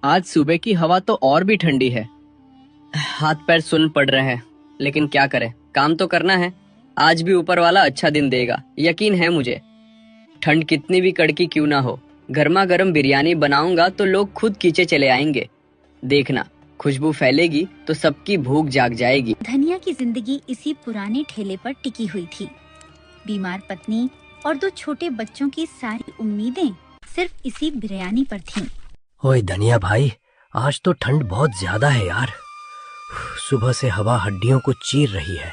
आज सुबह की हवा तो और भी ठंडी है। हाथ पैर सुन्न पड़ रहे हैं, लेकिन क्या करें, काम तो करना है। आज भी ऊपर वाला अच्छा दिन देगा, यकीन है मुझे। ठंड कितनी भी कड़की क्यों ना हो, गर्मा गर्म बिरयानी बनाऊंगा तो लोग खुद खींचे चले आएंगे। देखना, खुशबू फैलेगी तो सबकी भूख जाग जाएगी। धनिया की जिंदगी इसी पुराने ठेले पर टिकी हुई थी। बीमार पत्नी और 2 छोटे बच्चों की सारी उम्मीदें सिर्फ इसी बिरयानी पर थीं। ओए धनिया भाई, आज तो ठंड बहुत ज्यादा है यार। सुबह से हवा हड्डियों को चीर रही है,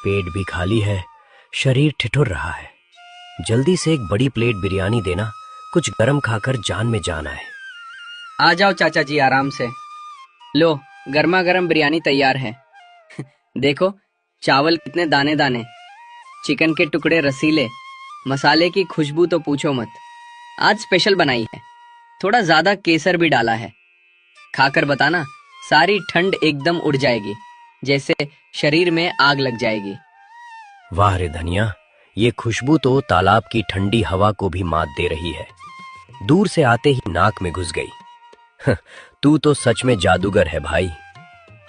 पेट भी खाली है, शरीर ठिठुर रहा है। जल्दी से एक बड़ी प्लेट बिरयानी देना, कुछ गरम खाकर जान में जान आए। आ जाओ चाचा जी, आराम से लो, गर्मा गर्म बिरयानी तैयार है। देखो, चावल कितने दाने दाने, चिकन के टुकड़े रसीले, मसाले की खुशबू तो पूछो मत। आज स्पेशल बनाई है, थोड़ा ज्यादा केसर भी डाला है। खाकर बताना, सारी ठंड एकदम उड़ जाएगी, जैसे शरीर में आग लग जाएगी। वाह रे धनिया, ये खुशबू तो तालाब की ठंडी हवा को भी मात दे रही है। दूर से आते ही नाक में घुस गई। तू तो सच में जादूगर है भाई।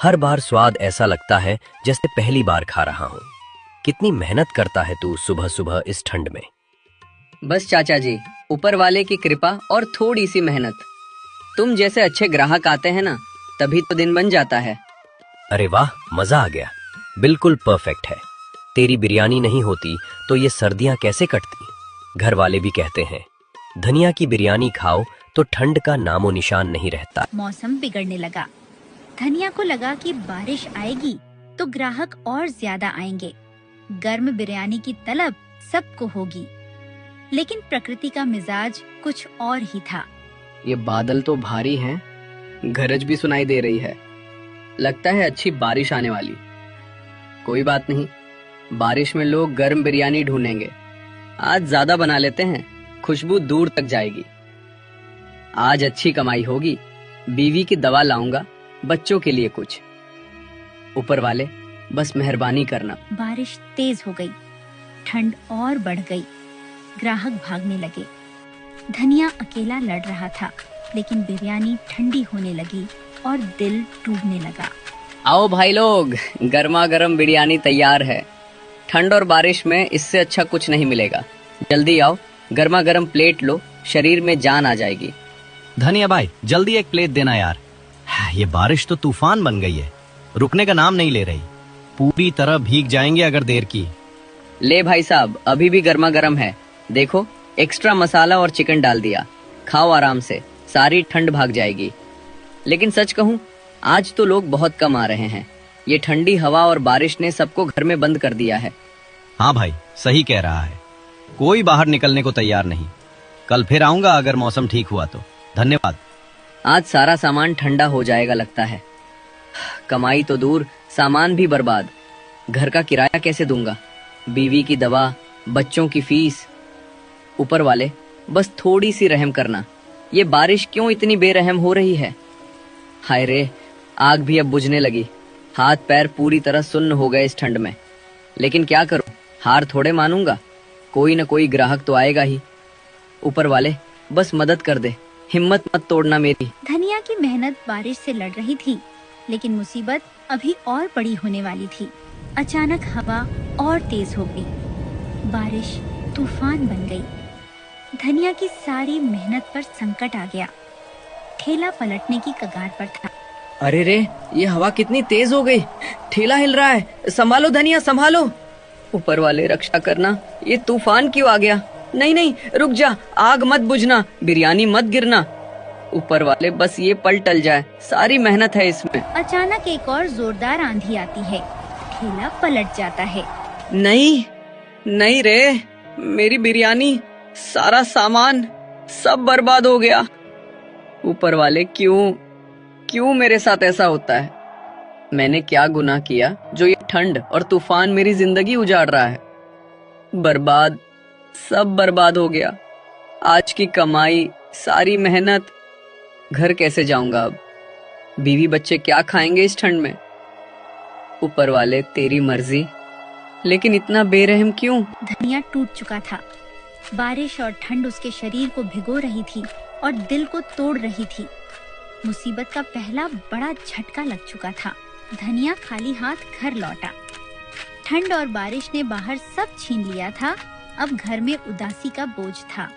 हर बार स्वाद ऐसा लगता है जैसे पहली बार खा रहा हूँ। कितनी मेहनत करता है तू सुबह सुबह इस ठंड में। बस चाचा जी, ऊपर वाले की कृपा और थोड़ी सी मेहनत। तुम जैसे अच्छे ग्राहक आते हैं ना, तभी तो दिन बन जाता है। अरे वाह, मजा आ गया, बिल्कुल परफेक्ट है। तेरी बिरयानी नहीं होती तो ये सर्दियां कैसे कटती। घर वाले भी कहते हैं, धनिया की बिरयानी खाओ तो ठंड का नामो निशान नहीं रहता। मौसम बिगड़ने लगा। धनिया को लगा कि बारिश आएगी तो ग्राहक और ज्यादा आएंगे, गर्म बिरयानी की तलब सबको होगी। लेकिन प्रकृति का मिजाज कुछ और ही था। ये बादल तो भारी हैं, गरज भी सुनाई दे रही है। लगता है अच्छी बारिश आने वाली। कोई बात नहीं, बारिश में लोग गर्म बिरयानी ढूंढेंगे। आज ज्यादा बना लेते हैं, खुशबू दूर तक जाएगी। आज अच्छी कमाई होगी। बीवी की दवा लाऊंगा, बच्चों के लिए कुछ। ऊपर वाले बस मेहरबानी करना। बारिश तेज हो गई, ठंड और बढ़ गई। ग्राहक भागने लगे। धनिया अकेला लड़ रहा था, लेकिन बिरयानी ठंडी होने लगी और दिल टूटने लगा। आओ भाई लोग, गर्मा गर्म बिरयानी तैयार है। ठंड और बारिश में इससे अच्छा कुछ नहीं मिलेगा। जल्दी आओ, गर्मा गर्म प्लेट लो, शरीर में जान आ जाएगी। धनिया भाई, जल्दी एक प्लेट देना यार। ये बारिश तो तूफान बन गई है, रुकने का नाम नहीं ले रही। पूरी तरह भीग जाएंगे अगर देर की। ले भाई साहब, अभी भी गर्मा गर्म है। देखो, एक्स्ट्रा मसाला और चिकन डाल दिया। खाओ आराम से, सारी ठंड भाग जाएगी। लेकिन सच कहूँ, आज तो लोग बहुत कम आ रहे हैं। ये ठंडी हवा और बारिश ने सबको घर में बंद कर दिया है। हाँ भाई, सही कह रहा है। कोई बाहर निकलने को तैयार नहीं। कल फिर आऊंगा अगर मौसम ठीक हुआ तो। धन्यवाद। आज सारा सामान ठंडा हो जाएगा लगता है। कमाई तो दूर, सामान भी बर्बाद। घर का किराया कैसे दूंगा, बीवी की दवा, बच्चों की फीस। ऊपर वाले बस थोड़ी सी रहम करना। ये बारिश क्यों इतनी बेरहम हो रही है। हाय रे, आग भी अब बुझने लगी। हाथ पैर पूरी तरह सुन्न हो गए इस ठंड में। लेकिन क्या करूं, हार थोड़े मानूंगा। कोई न कोई ग्राहक तो आएगा ही। ऊपर वाले बस मदद कर दे, हिम्मत मत तोड़ना मेरी। धनिया की मेहनत बारिश से लड़ रही थी, लेकिन मुसीबत अभी और बड़ी होने वाली थी। अचानक हवा और तेज हो गई। बारिश तूफान बन गई। धनिया की सारी मेहनत पर संकट आ गया। ठेला पलटने की कगार पर था। अरे रे, ये हवा कितनी तेज हो गई। ठेला हिल रहा है। संभालो धनिया, संभालो। ऊपर वाले रक्षा करना, ये तूफान क्यों आ गया। नहीं नहीं, रुक जा, आग मत बुझना, बिरयानी मत गिरना। ऊपर वाले बस ये पल टल जाए, सारी मेहनत है इसमें। अचानक एक और जोरदार आंधी आती है। ठेला पलट जाता है। नहीं नहीं रे, मेरी बिरयानी, सारा सामान सब बर्बाद हो गया। ऊपर वाले क्यों मेरे साथ ऐसा होता है। मैंने क्या गुनाह किया जो ये ठंड और तूफान मेरी जिंदगी उजाड़ रहा है। बर्बाद, सब बर्बाद हो गया। आज की कमाई, सारी मेहनत। घर कैसे जाऊंगा अब, बीवी बच्चे क्या खाएंगे इस ठंड में। ऊपर वाले तेरी मर्जी, लेकिन इतना बेरहम क्यों। धनिया टूट चुका था। बारिश और ठंड उसके शरीर को भिगो रही थी और दिल को तोड़ रही थी। मुसीबत का पहला बड़ा झटका लग चुका था। धनिया खाली हाथ घर लौटा। ठंड और बारिश ने बाहर सब छीन लिया था। अब घर में उदासी का बोझ था।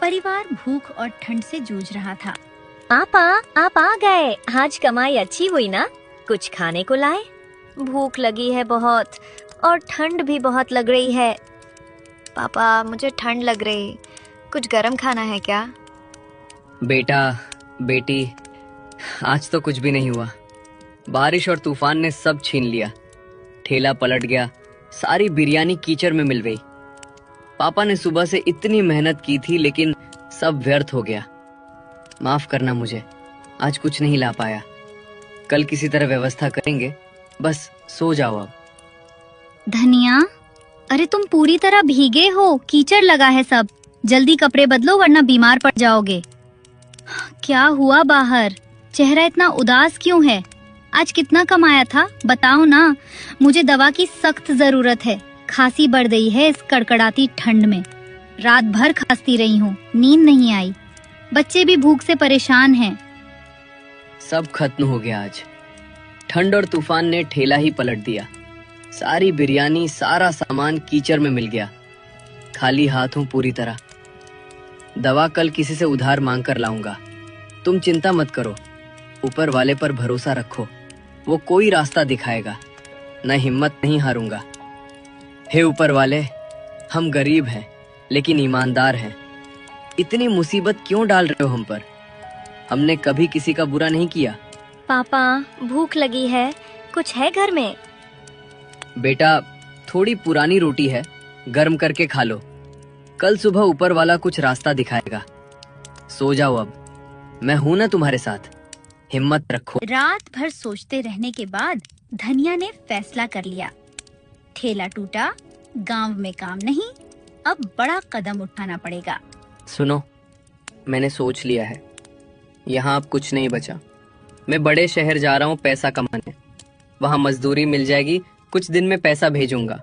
परिवार भूख और ठंड से जूझ रहा था। पापा, आप आ गए। आज कमाई अच्छी हुई ना? कुछ खाने को लाए? भूख लगी है बहुत और ठंड भी बहुत लग रही है। पापा, मुझे ठंड लग रही, कुछ गरम खाना है क्या? बेटा, बेटी, आज तो कुछ भी नहीं हुआ। बारिश और तूफान ने सब छीन लिया। ठेला पलट गया, सारी बिरयानी कीचड़ में मिल गई। पापा ने सुबह से इतनी मेहनत की थी लेकिन सब व्यर्थ हो गया। माफ करना मुझे, आज कुछ नहीं ला पाया। कल किसी तरह व्यवस्था करेंगे, बस सो जाओ अब। धनिया, अरे तुम पूरी तरह भीगे हो, कीचड़ लगा है सब। जल्दी कपड़े बदलो वरना बीमार पड़ जाओगे। क्या हुआ बाहर? चेहरा इतना उदास क्यों है? आज कितना कमाया था बताओ ना। मुझे दवा की सख्त जरूरत है। खांसी बढ़ गई है इस कड़कड़ाती ठंड में। रात भर खांसती रही हूँ, नींद नहीं आई। बच्चे भी भूख से परेशान हैं। सब खत्म हो गया आज। ठंड और तूफान ने ठेला ही पलट दिया। सारी बिरयानी, सारा सामान कीचड़ में मिल गया। खाली हाथ हूं पूरी तरह। दवा कल किसी से उधार मांग कर लाऊंगा। तुम चिंता मत करो, ऊपर वाले पर भरोसा रखो, वो कोई रास्ता दिखाएगा। मैं हिम्मत नहीं हारूंगा। हे ऊपर वाले, हम गरीब हैं लेकिन ईमानदार हैं। इतनी मुसीबत क्यों डाल रहे हो हम पर? हमने कभी किसी का बुरा नहीं किया। पापा, भूख लगी है, कुछ है घर में? बेटा, थोड़ी पुरानी रोटी है, गर्म करके खा लो। कल सुबह ऊपर वाला कुछ रास्ता दिखाएगा। सो जाओ अब, मैं हूं ना तुम्हारे साथ। हिम्मत रखो। रात भर सोचते रहने के बाद धनिया ने फैसला कर लिया। ठेला टूटा, गांव में काम नहीं, अब बड़ा कदम उठाना पड़ेगा। सुनो, मैंने सोच लिया है। यहाँ अब कुछ नहीं बचा। मैं बड़े शहर जा रहा हूँ पैसा कमाने। वहाँ मजदूरी मिल जाएगी, कुछ दिन में पैसा भेजूंगा।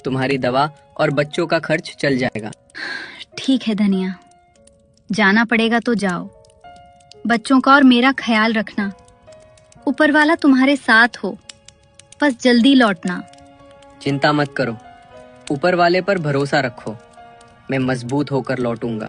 तुम्हारी दवा और बच्चों का खर्च चल जाएगा। ठीक है धनिया, जाना पड़ेगा तो जाओ। बच्चों का और मेरा ख्याल रखना। ऊपर वाला तुम्हारे साथ हो, बस जल्दी लौटना। चिंता मत करो, ऊपर वाले पर भरोसा रखो। मैं मजबूत होकर लौटूंगा।